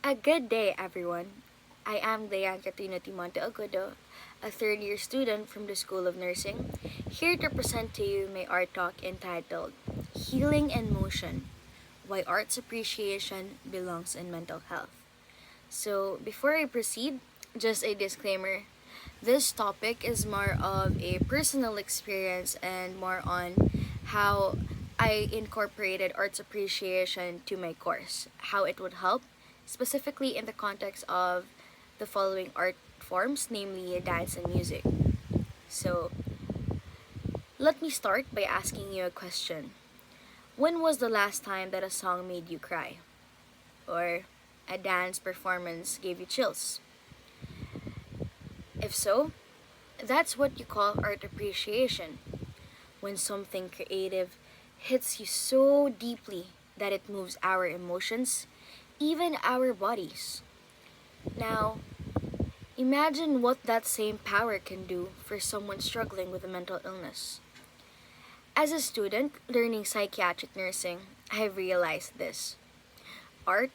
A good day, everyone. I am Dayan Katrina Timonte Agudo, a third-year student from the School of Nursing, here to present to you my art talk entitled Healing in Motion, Why Art's Appreciation Belongs in Mental Health. So, before I proceed, just a disclaimer. This topic is more of a personal experience and more on how I incorporated arts appreciation to my course, how it would help, specifically in the context of the following art forms, namely dance and music. So, let me start by asking you a question. When was the last time that a song made you cry? Or a dance performance gave you chills? If so, that's what you call art appreciation, when something creative hits you so deeply that it moves our emotions, even our bodies. Now, imagine what that same power can do for someone struggling with a mental illness. As a student learning psychiatric nursing, I have realized this. Art,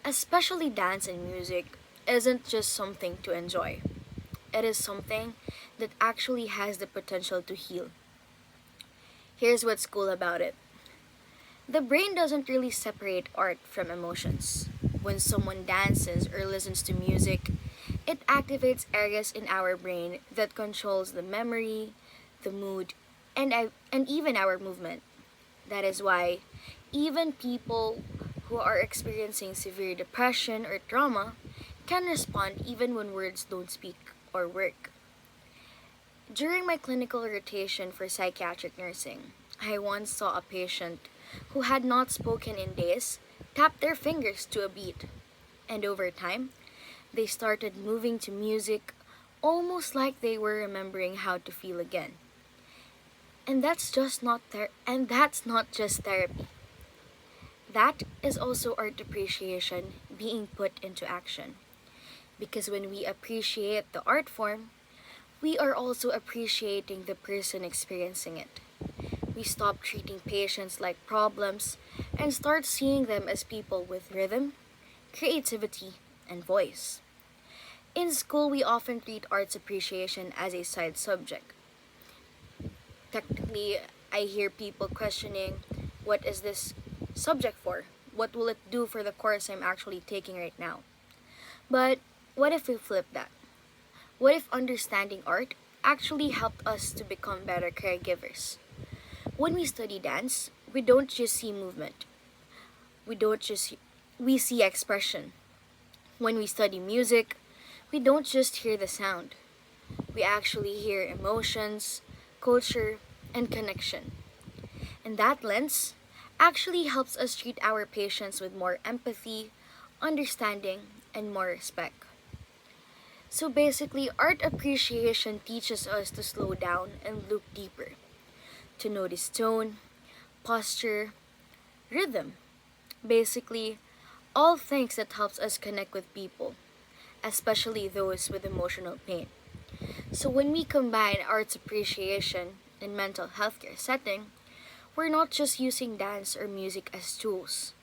especially dance and music, isn't just something to enjoy. It is something that actually has the potential to heal. Here's what's cool about it. The brain doesn't really separate art from emotions. When someone dances or listens to music, it activates areas in our brain that controls the memory, the mood, and even our movement. That is why even people who are experiencing severe depression or trauma can respond even when words don't speak or work. During my clinical rotation for psychiatric nursing, I once saw a patient who had not spoken in days tap their fingers to a beat, and over time, they started moving to music almost like they were remembering how to feel again. And that's not just therapy. That is also art appreciation being put into action. Because when we appreciate the art form, we are also appreciating the person experiencing it. We stop treating patients like problems and start seeing them as people with rhythm, creativity, and voice. In school, we often treat arts appreciation as a side subject. Technically, I hear people questioning, what is this subject for? What will it do for the course I'm actually taking right now? But what if we flip that? What if understanding art actually helped us to become better caregivers? When we study dance, we don't just see movement. We don't just we see expression. When we study music, we don't just hear the sound. We actually hear emotions, culture, and connection. And that lens actually helps us treat our patients with more empathy, understanding, and more respect. So basically, art appreciation teaches us to slow down and look deeper, to notice tone, posture, rhythm. Basically, all things that helps us connect with people, especially those with emotional pain. So when we combine arts appreciation in mental health care setting, we're not just using dance or music as tools.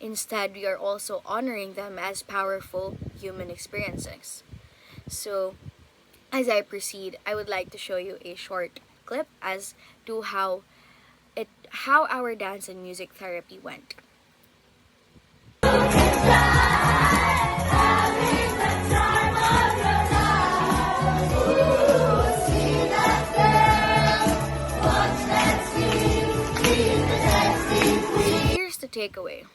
Instead, we are also honoring them as powerful human experiences. So, as I proceed, I would like to show you a short clip as to how our dance and music therapy went. So here's the takeaway.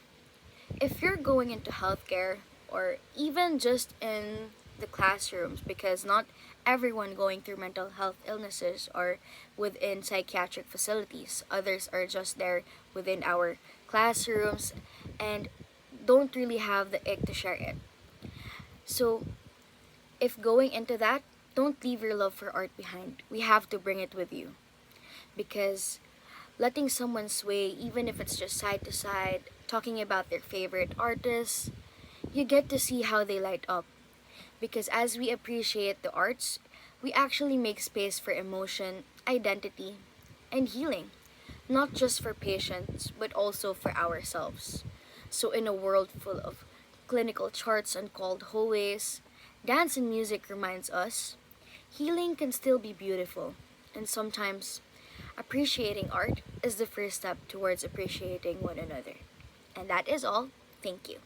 If you're going into healthcare or even just in the classrooms, because not everyone going through mental health illnesses are within psychiatric facilities, others are just there within our classrooms and don't really have the ick to share it. So if going into that, don't leave your love for art behind. We have to bring it with you, because letting someone sway, even if it's just side to side, talking about their favorite artists, you get to see how they light up. Because as we appreciate the arts, we actually make space for emotion, identity, and healing, not just for patients, but also for ourselves. So, in a world full of clinical charts on cold hallways, dance and music reminds us healing can still be beautiful, and sometimes appreciating art is the first step towards appreciating one another. And that is all. Thank you.